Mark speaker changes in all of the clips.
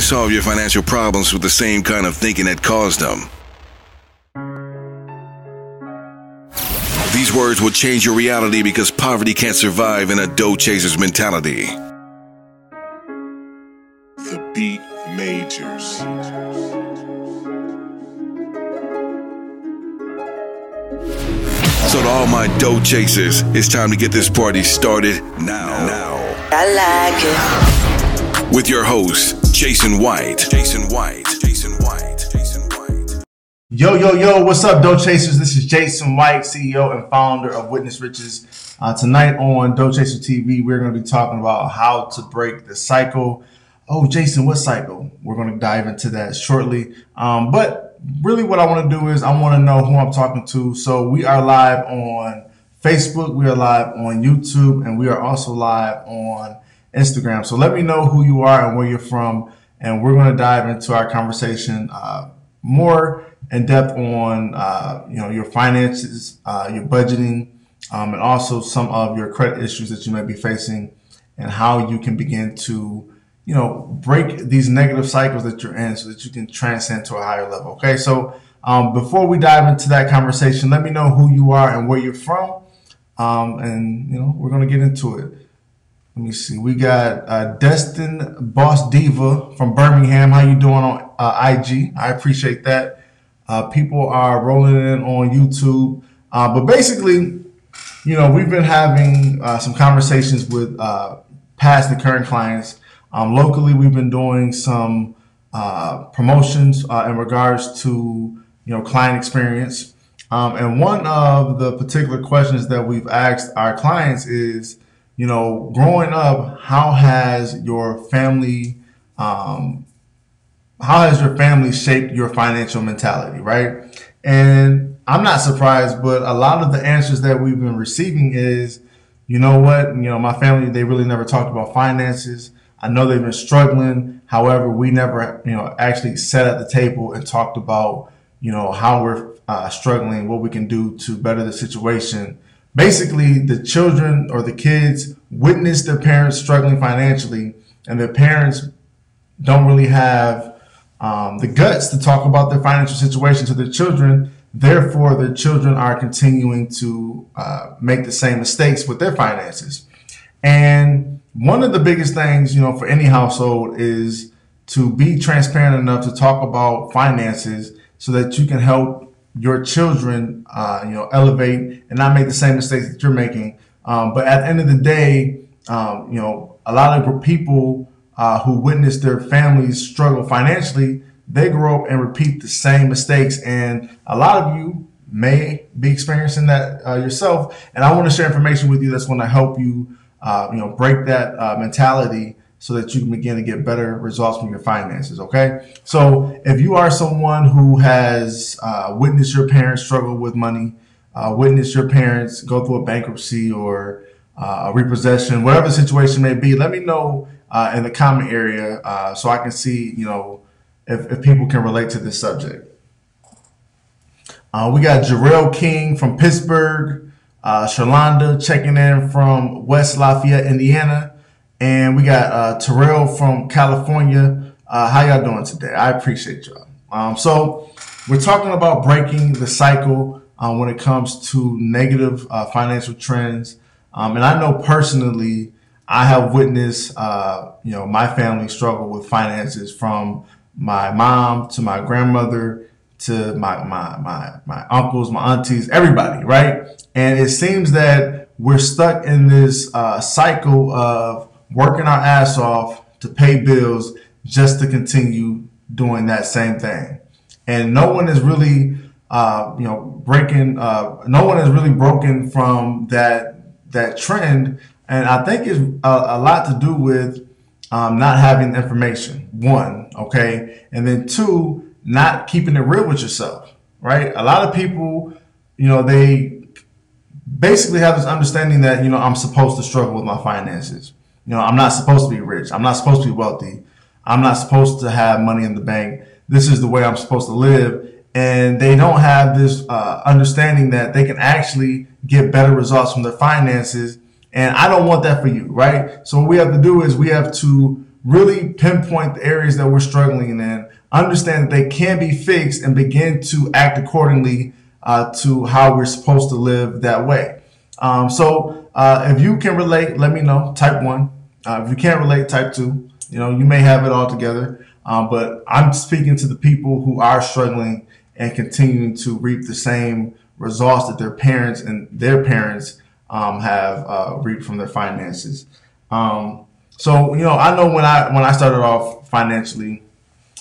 Speaker 1: can't solve your financial problems with the same kind of thinking that caused them. These words will change your reality because poverty can't survive in a dough chaser's mentality.
Speaker 2: The beat majors.
Speaker 1: So to all my dough chasers, it's time to get this party started now.
Speaker 3: I like it.
Speaker 1: With your host, Jason White.
Speaker 4: Yo, what's up, Dough Chasers? This is Jason White, CEO and founder of Witness Riches. Tonight on Dough Chaser TV, we're going to be talking about how to break the cycle. Oh, Jason, what cycle? We're going to dive into that shortly. But really what I want to do is I want to know who I'm talking to. So we are live on Facebook, we are live on YouTube, and we are also live on Instagram. So let me know who you are and where you're from, and we're going to dive into our conversation more in depth on your finances, your budgeting, and also some of your credit issues that you may be facing, and how you can begin to break these negative cycles that you're in so that you can transcend to a higher level. Okay, so before we dive into that conversation, let me know who you are and where you're from, and we're going to get into it. Let me see. We got Destin Boss Diva from Birmingham. How you doing on IG? I appreciate that. People are rolling in on YouTube. But basically, we've been having some conversations with past and current clients. Locally, we've been doing some promotions in regards to, client experience. And one of the particular questions that we've asked our clients is, growing up, how has your family shaped your financial mentality, right? And I'm not surprised, but a lot of the answers that we've been receiving is, my family, they really never talked about finances. I know they've been struggling. However, we never, actually sat at the table and talked about, how we're struggling, what we can do to better the situation. Basically, the children or the kids witness their parents struggling financially, and their parents don't really have the guts to talk about their financial situation to their children. Therefore, their children are continuing to make the same mistakes with their finances. And one of the biggest things, for any household is to be transparent enough to talk about finances so that you can help your children, elevate and not make the same mistakes that you're making. But at the end of the day, a lot of people who witness their families struggle financially, they grow up and repeat the same mistakes. And a lot of you may be experiencing that yourself. And I want to share information with you that's going to help you, break that mentality so that you can begin to get better results from your finances. Okay. So if you are someone who has witnessed your parents struggle with money, witnessed your parents go through a bankruptcy or a repossession, whatever the situation may be, let me know in the comment area so I can see, if people can relate to this subject. We got Jarrell King from Pittsburgh, Shalonda checking in from West Lafayette, Indiana. And we got Terrell from California. How y'all doing today? I appreciate y'all. So we're talking about breaking the cycle when it comes to negative financial trends. And I know personally, I have witnessed, my family struggle with finances, from my mom to my grandmother to my uncles, my aunties, everybody, right? And it seems that we're stuck in this cycle of working our ass off to pay bills just to continue doing that same thing. And no one is really, no one has really broken from that trend. And I think it's a lot to do with not having information, one, okay? And then two, not keeping it real with yourself, right? A lot of people, they basically have this understanding that, I'm supposed to struggle with my finances. I'm not supposed to be rich. I'm not supposed to be wealthy. I'm not supposed to have money in the bank. This is the way I'm supposed to live. And they don't have this understanding that they can actually get better results from their finances. And I don't want that for you, right? So what we have to do is we have to really pinpoint the areas that we're struggling in, understand that they can be fixed, and begin to act accordingly to how we're supposed to live that way. So if you can relate, let me know. Type 1. If you can't relate, type 2. You may have it all together. But I'm speaking to the people who are struggling and continuing to reap the same results that their parents and their parents have reaped from their finances. So I know when I started off financially,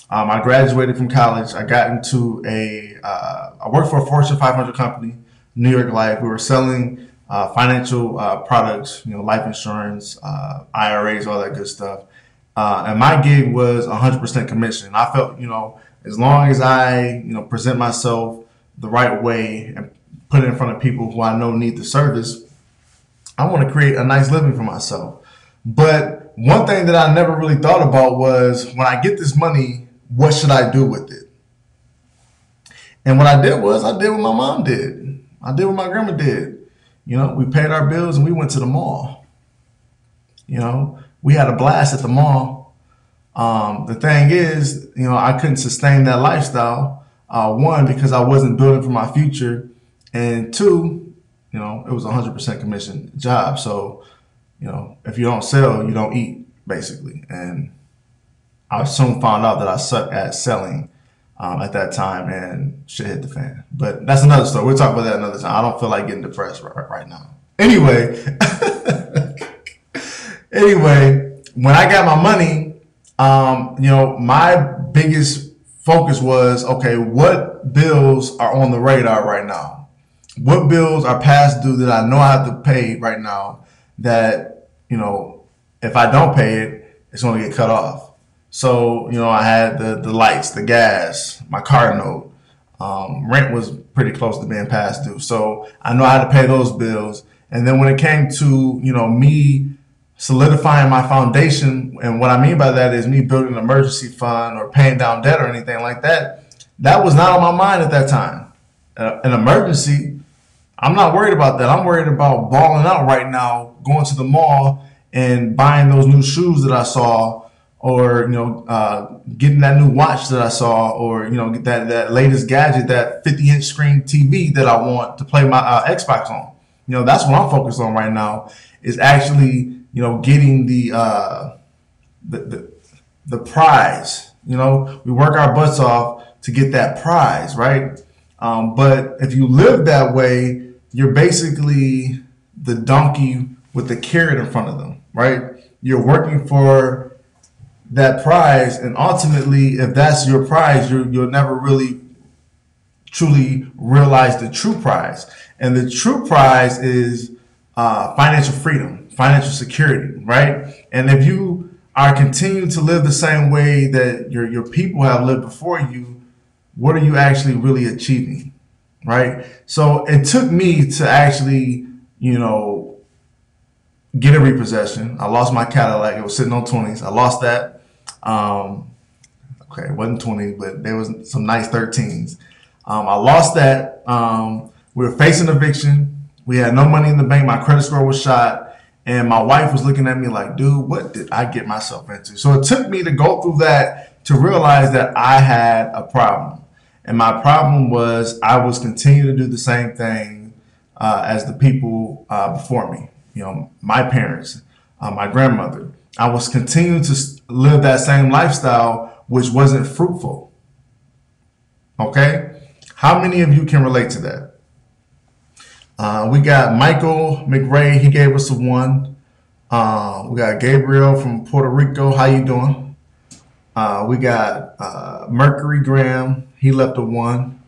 Speaker 4: I graduated from college. I got into I worked for a Fortune 500 company, New York Life. We were selling financial products, life insurance, IRAs, all that good stuff. And my gig was 100% commission. I felt, as long as I, present myself the right way and put it in front of people who I know need the service, I want to create a nice living for myself. But one thing that I never really thought about was, when I get this money, what should I do with it? And what I did was, I did what my mom did. I did what my grandma did. We paid our bills and we went to the mall. We had a blast at the mall. The thing is, I couldn't sustain that lifestyle. One, because I wasn't building for my future. And two, it was a 100% commission job. So, if you don't sell, you don't eat, basically. And I soon found out that I sucked at selling at that time, and shit hit the fan. But that's another story. We'll talk about that another time. I don't feel like getting depressed right now. Anyway, when I got my money, my biggest focus was, okay, what bills are on the radar right now? What bills are past due that I know I have to pay right now that, if I don't pay it, it's going to get cut off. So, I had the lights, the gas, my car note. Rent was pretty close to being past due. So I know I had to pay those bills. And then when it came to, me solidifying my foundation, and what I mean by that is me building an emergency fund or paying down debt or anything like that, that was not on my mind at that time. An emergency, I'm not worried about that. I'm worried about balling out right now, going to the mall and buying those new shoes that I saw, or getting that new watch that I saw, or get that latest gadget, that 50-inch screen TV that I want to play my Xbox on. That's what I'm focused on right now, is actually getting the prize. We work our butts off to get that prize, right? But if you live that way, you're basically the donkey with the carrot in front of them, right? You're working for that prize, and ultimately, if that's your prize, you'll never really truly realize the true prize. And the true prize is financial freedom, financial security, right? And if you are continuing to live the same way that your people have lived before you, what are you actually really achieving, right? So it took me to actually, get a repossession. I lost my Cadillac. It was sitting on 20s. I lost that. Okay, it wasn't 20, but there was some nice 13s. I lost that. We were facing eviction. We had no money in the bank. My credit score was shot. And my wife was looking at me like, dude, what did I get myself into? So it took me to go through that to realize that I had a problem. And my problem was, I was continuing to do the same thing as the people before me. My parents, my grandmother. I was continuing to live that same lifestyle, which wasn't fruitful. Okay? How many of you can relate to that? We got Michael McRae. He gave us a 1. We got Gabriel from Puerto Rico. How you doing? We got Mercury Graham. He left a 1.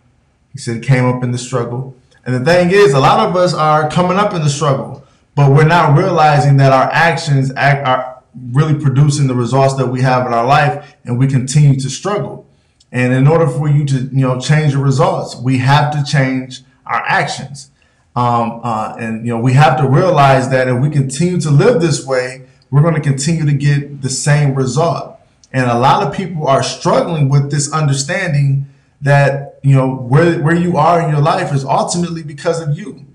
Speaker 4: He said he came up in the struggle. And the thing is, a lot of us are coming up in the struggle, but we're not realizing that our actions are really producing the results that we have in our life, and we continue to struggle. And in order for you to, change your results, we have to change our actions. And we have to realize that if we continue to live this way, we're going to continue to get the same result. And a lot of people are struggling with this understanding that, where you are in your life is ultimately because of you.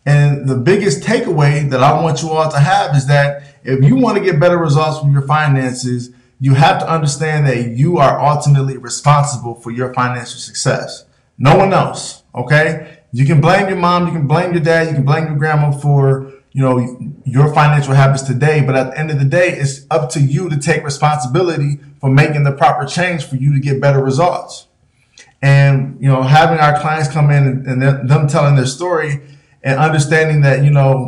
Speaker 4: And the biggest takeaway that I want you all to have is that if you want to get better results from your finances, you have to understand that you are ultimately responsible for your financial success. No one else, okay? You can blame your mom, you can blame your dad, you can blame your grandma for, your financial habits today, but at the end of the day, it's up to you to take responsibility for making the proper change for you to get better results. And, having our clients come in and them telling their story and understanding that,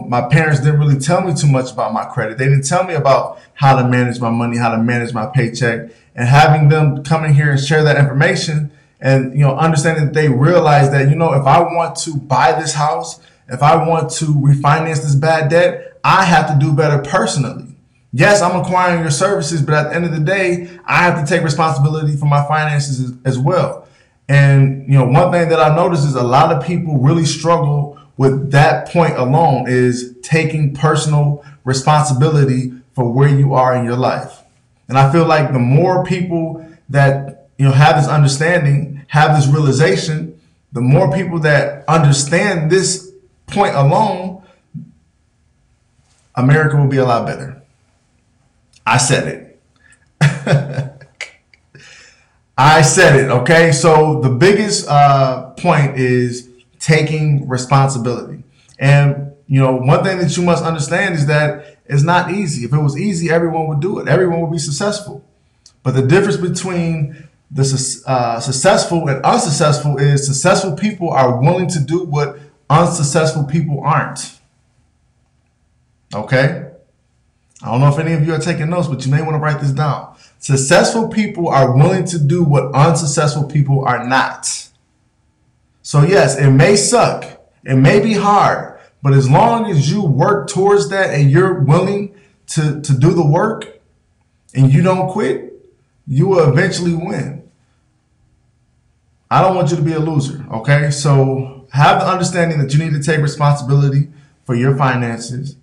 Speaker 4: my parents didn't really tell me too much about my credit. They didn't tell me about how to manage my money, how to manage my paycheck, and having them come in here and share that information and, understanding that they realize that, if I want to buy this house, if I want to refinance this bad debt, I have to do better personally. Yes, I'm acquiring your services, but at the end of the day, I have to take responsibility for my finances as well. And, one thing that I noticed is a lot of people really struggle with that point alone, is taking personal responsibility for where you are in your life. And I feel like the more people that, have this understanding, have this realization, the more people that understand this point alone, America will be a lot better. I said it. I said it, okay? So the biggest point is taking responsibility. And, one thing that you must understand is that it's not easy. If it was easy, everyone would do it. Everyone would be successful. But the difference between the successful and unsuccessful is successful people are willing to do what unsuccessful people aren't. Okay? I don't know if any of you are taking notes, but you may want to write this down. Successful people are willing to do what unsuccessful people are not. So yes, it may suck. It may be hard. But as long as you work towards that and you're willing to do the work and you don't quit, you will eventually win. I don't want you to be a loser, okay? So have the understanding that you need to take responsibility for your finances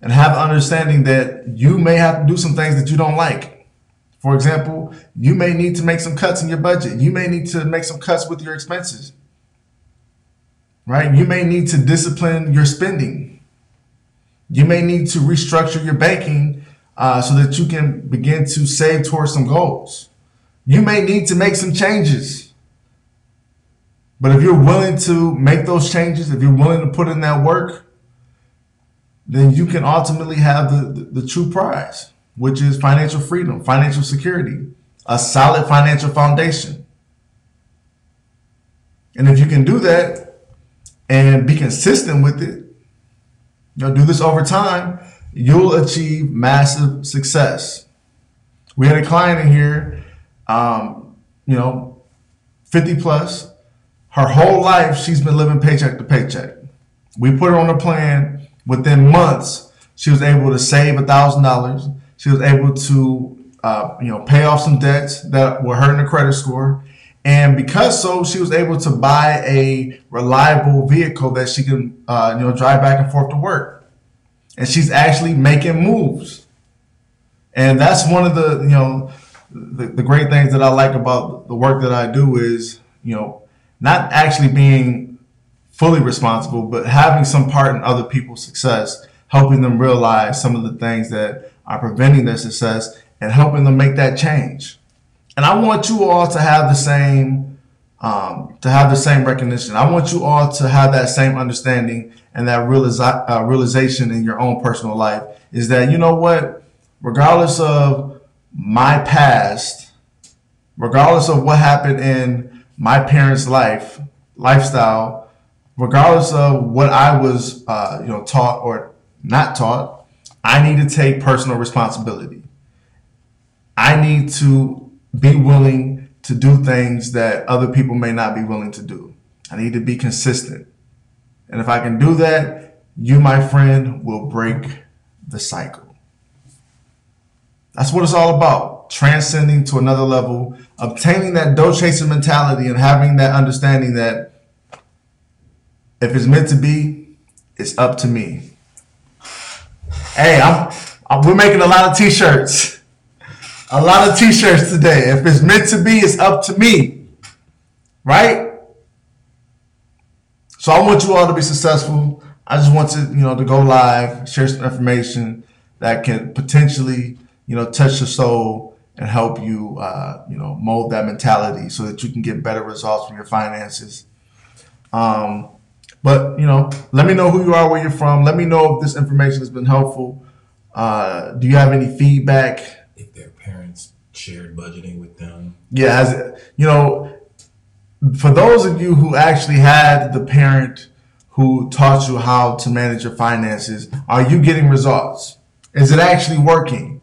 Speaker 4: and have the understanding that you may have to do some things that you don't like. For example, you may need to make some cuts in your budget. You may need to make some cuts with your expenses, right? You may need to discipline your spending. You may need to restructure your banking so that you can begin to save towards some goals. You may need to make some changes. But if you're willing to make those changes, if you're willing to put in that work, then you can ultimately have the true prize, which is financial freedom, financial security, a solid financial foundation. And if you can do that and be consistent with it, do this over time, you'll achieve massive success. We had a client in here, 50 plus. Her whole life, she's been living paycheck to paycheck. We put her on a plan. Within months, she was able to save $1,000. She was able to, pay off some debts that were hurting her credit score. And because she was able to buy a reliable vehicle that she can, drive back and forth to work. And she's actually making moves. And that's one of the great things that I like about the work that I do is, not actually being fully responsible, but having some part in other people's success, helping them realize some of the things that are preventing their success and helping them make that change. And I want you all to have the same recognition. I want you all to have that same understanding and that realization in your own personal life is that, regardless of my past, regardless of what happened in my parents' lifestyle, regardless of what I was, taught or not taught, I need to take personal responsibility. I need to be willing to do things that other people may not be willing to do. I need to be consistent. And if I can do that, you, my friend, will break the cycle. That's what it's all about. Transcending to another level, obtaining that dough chaser mentality and having that understanding that if it's meant to be, it's up to me. Hey, we're making a lot of t-shirts. A lot of t-shirts today. If it's meant to be, it's up to me. Right? So I want you all to be successful. I just want to go live, share some information that can potentially, touch your soul and help you, mold that mentality so that you can get better results from your finances. But let me know who you are, where you're from. Let me know if this information has been helpful. Do you have any feedback?
Speaker 5: If their parents shared budgeting with them.
Speaker 4: Yeah, for those of you who actually had the parent who taught you how to manage your finances, are you getting results? Is it actually working?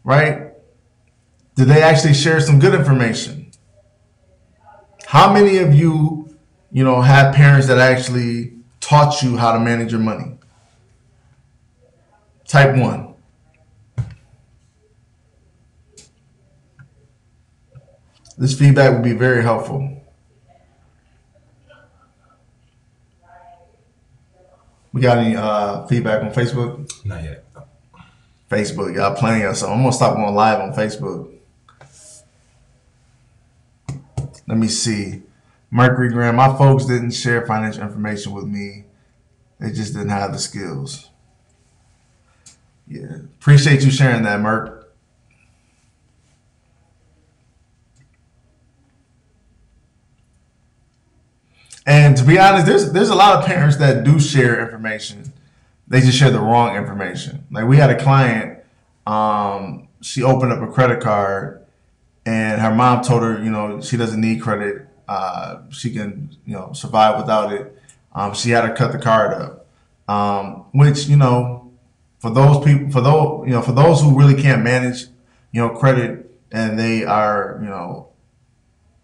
Speaker 4: Right? Did they actually share some good information? How many of you, have parents that actually taught you how to manage your money? Type 1. This feedback would be very helpful. We got any feedback on Facebook?
Speaker 5: Not yet.
Speaker 4: Facebook, y'all playing us. So I'm gonna stop going live on Facebook. Let me see. Mercury Graham, my folks didn't share financial information with me. They just didn't have the skills. Yeah. Appreciate you sharing that, Merc. And to be honest, there's a lot of parents that do share information. They just share the wrong information. Like we had a client, she opened up a credit card and her mom told her, she doesn't need credit. She can, survive without it. She had to cut the card up, which, for those people, for those who really can't manage, credit and they are,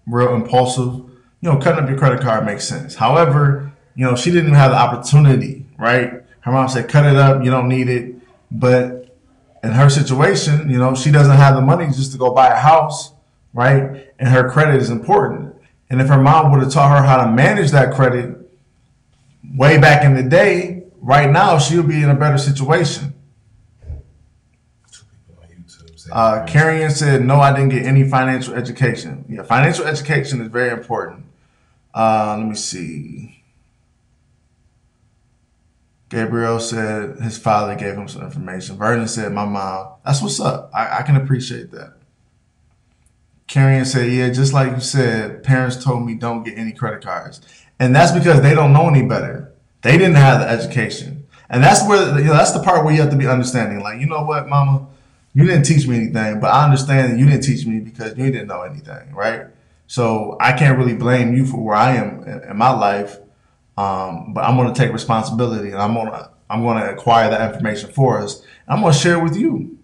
Speaker 4: real impulsive, cutting up your credit card makes sense. However, she didn't even have the opportunity, right? Her mom said, cut it up. You don't need it. But in her situation, she doesn't have the money just to go buy a house, right? And her credit is important. And if her mom would have taught her how to manage that credit way back in the day, right now she'll be in a better situation. Carrion said, no, I didn't get any financial education. Yeah, financial education is very important. Let me see. Gabriel said his father gave him some information. Vernon said, my mom. That's what's up. I can appreciate that. Carrion said, yeah, just like you said, parents told me don't get any credit cards. And that's because they don't know any better. They didn't have the education. And that's where, that's the part where you have to be understanding. Like, you know what, mama? You didn't teach me anything, but I understand that you didn't teach me because you didn't know anything, right? So I can't really blame you for where I am in my life. But I'm going to take responsibility and I'm going to acquire that information for us. I'm going to share it with you,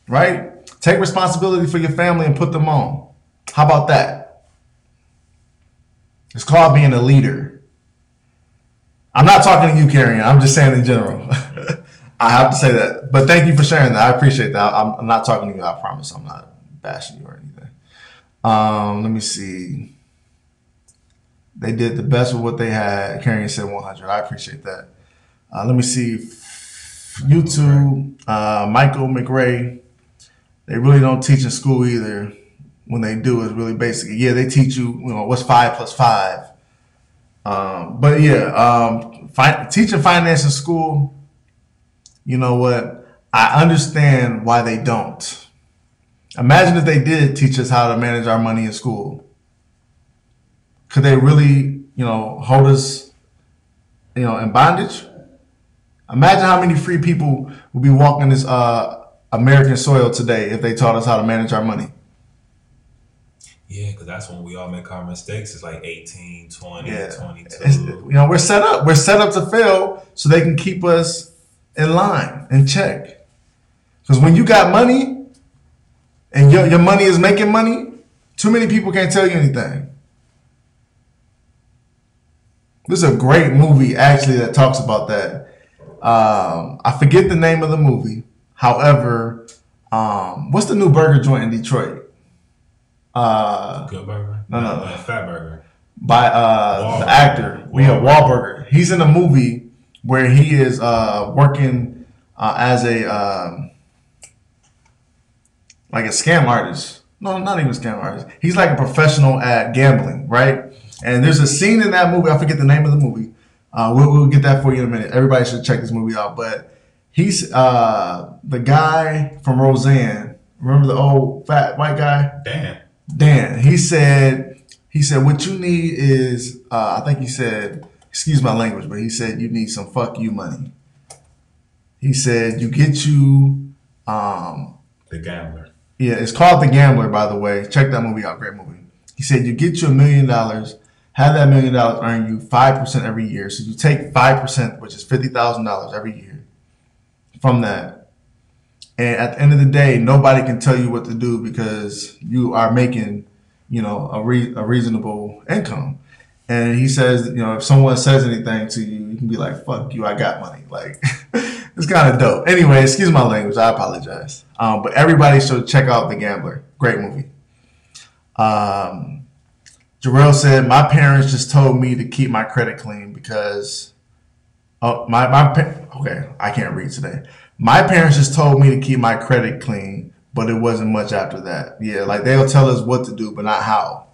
Speaker 4: right? Take responsibility for your family and put them on. How about that? It's called being a leader. I'm not talking to you, Carrion. I'm just saying in general. I have to say that. But thank you for sharing that. I appreciate that. I'm not talking to you. I promise. I'm not bashing you or anything. Let me see. They did the best with what they had. Carrion said 100. I appreciate that. Let me see. YouTube, Michael McRae. They really don't teach in school either. When they do, it's really basic. Yeah, they teach you, what's 5 plus 5. But yeah, teaching finance in school, you know what? I understand why they don't. Imagine if they did teach us how to manage our money in school. Could they really, hold us, in bondage? Imagine how many free people would be walking this American soil today if they taught us how to manage our money.
Speaker 5: Yeah, because that's when we all make our mistakes. It's like 18, 20,
Speaker 4: Yeah.
Speaker 5: 22.
Speaker 4: We're set up. We're set up to fail so they can keep us in line, in check. Because when you got money and your money is making money, too many people can't tell you anything. This is a great movie, actually, that talks about that. I forget the name of the movie. However, what's the new burger joint in Detroit?
Speaker 5: Good burger?
Speaker 4: No.
Speaker 5: Fat burger.
Speaker 4: By the actor. We have Wahlburger. He's in a movie where he is working as a like a scam artist. No, not even a scam artist. He's like a professional at gambling, right? And there's a scene in that movie. I forget the name of the movie. We'll get that for you in a minute. Everybody should check this movie out. But he's the guy from Roseanne, Remember the old fat white guy? Dan. He said what you need is I think he said, excuse my language, but he said you need some fuck you money. He said you get you
Speaker 5: The Gambler.
Speaker 4: Yeah, it's called The Gambler, by the way. Check that movie out, great movie. He said you get you $1 million, have that $1 million earn you 5% every year. So you take 5%, which is $50,000 every year from that. And at the end of the day, nobody can tell you what to do because you are making, a reasonable income. And he says, if someone says anything to you, you can be like, fuck you, I got money. Like, it's kind of dope. Anyway, excuse my language. I apologize. But everybody should check out The Gambler. Great movie. Jarrell said, my parents just told me to keep my credit clean because okay, I can't read today. My parents just told me to keep my credit clean, but it wasn't much after that. Yeah, like they'll tell us what to do, but not how.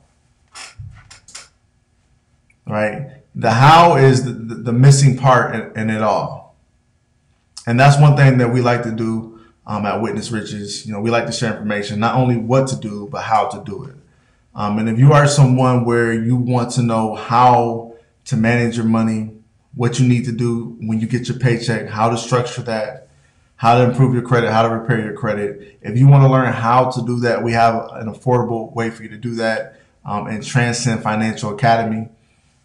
Speaker 4: Right? The how is the missing part in it all. And that's one thing that we like to do at Witness Riches. We like to share information, not only what to do, but how to do it. And if you are someone where you want to know how to manage your money, what you need to do when you get your paycheck, how to structure that, how to improve your credit, how to repair your credit. If you want to learn how to do that, we have an affordable way for you to do that in Transcend Financial Academy.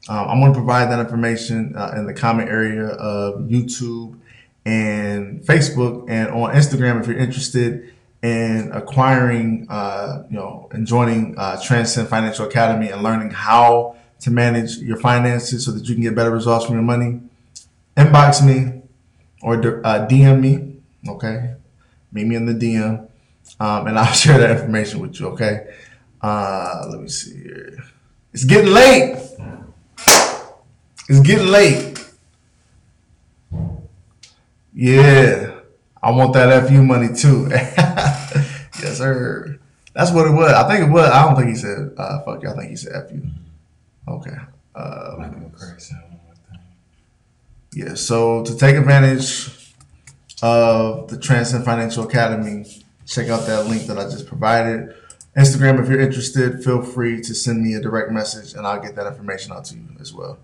Speaker 4: I'm going to provide that information in the comment area of YouTube and Facebook, and on Instagram if you're interested in acquiring, and joining Transcend Financial Academy and learning how to manage your finances so that you can get better results from your money. Inbox me or DM me. Okay, meet me in the DM, and I'll share that information with you. Okay, let me see here. It's getting late. It's getting late. Yeah, I want that FU money too. Yes, sir. That's what it was. I think it was. I don't think he said fuck you. I think he said FU. Okay. Yeah. So to take advantage of the Transcend Financial Academy, check out that link that I just provided. Instagram, if you're interested, feel free to send me a direct message and I'll get that information out to you as well.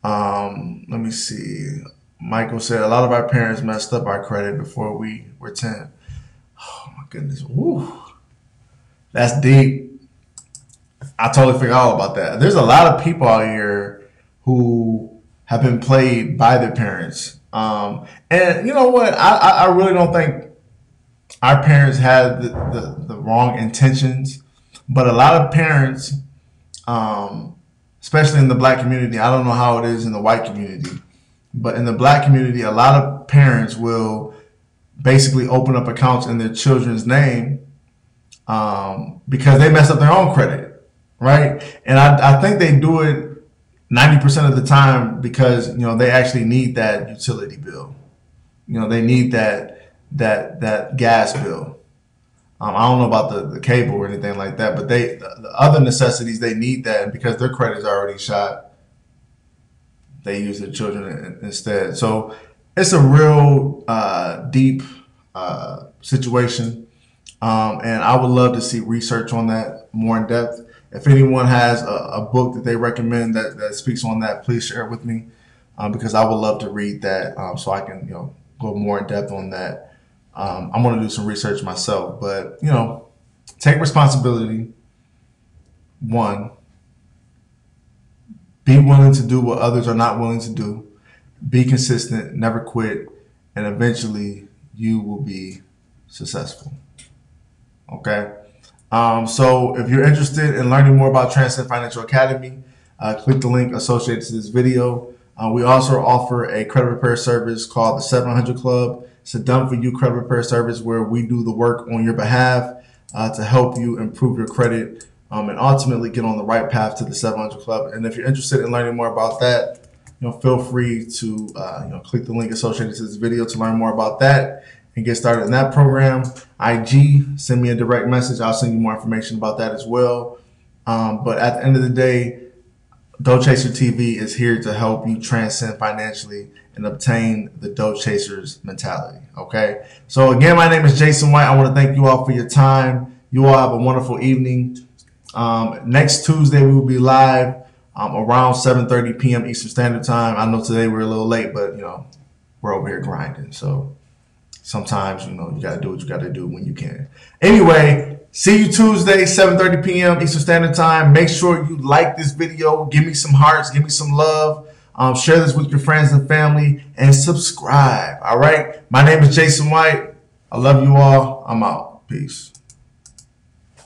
Speaker 4: Let me see. Michael said a lot of our parents messed up our credit before we were 10. Oh my goodness. Woo. That's deep. I totally forgot all about that. There's a lot of people out here who have been played by their parents. And you know what? I really don't think our parents had the wrong intentions, but a lot of parents, especially in the black community, I don't know how it is in the white community, but in the black community, a lot of parents will basically open up accounts in their children's name because they messed up their own credit, right? And I think they do it 90% of the time because they actually need that utility bill. They need that gas bill. I don't know about the cable or anything like that, but the other necessities, they need that, and because their credit is already shot, they use their children instead. So it's a real deep situation, and I would love to see research on that more in depth. If anyone has a book that they recommend that speaks on that, please share it with me because I would love to read that so I can go more in depth on that. I'm going to do some research myself, but take responsibility. One, be willing to do what others are not willing to do. Be consistent, never quit, and eventually you will be successful. Okay. So if you're interested in learning more about Transcend Financial Academy, click the link associated to this video. We also offer a credit repair service called the 700 Club. It's a done-for-you credit repair service where we do the work on your behalf to help you improve your credit and ultimately get on the right path to the 700 Club. And if you're interested in learning more about that, feel free to click the link associated to this video to learn more about that and get started in that program. IG, send me a direct message. I'll send you more information about that as well. But at the end of the day, Dough Chaser TV is here to help you transcend financially and obtain the Dough Chasers mentality. Okay. So again, my name is Jason White. I want to thank you all for your time. You all have a wonderful evening. Next Tuesday, we will be live around 7:30 p.m. Eastern Standard Time. I know today we're a little late, but we're over here grinding. So sometimes, you got to do what you got to do when you can. Anyway, see you Tuesday, 7:30 p.m. Eastern Standard Time. Make sure you like this video. Give me some hearts. Give me some love. Share this with your friends and family. And subscribe. All right? My name is Jason White. I love you all. I'm out. Peace.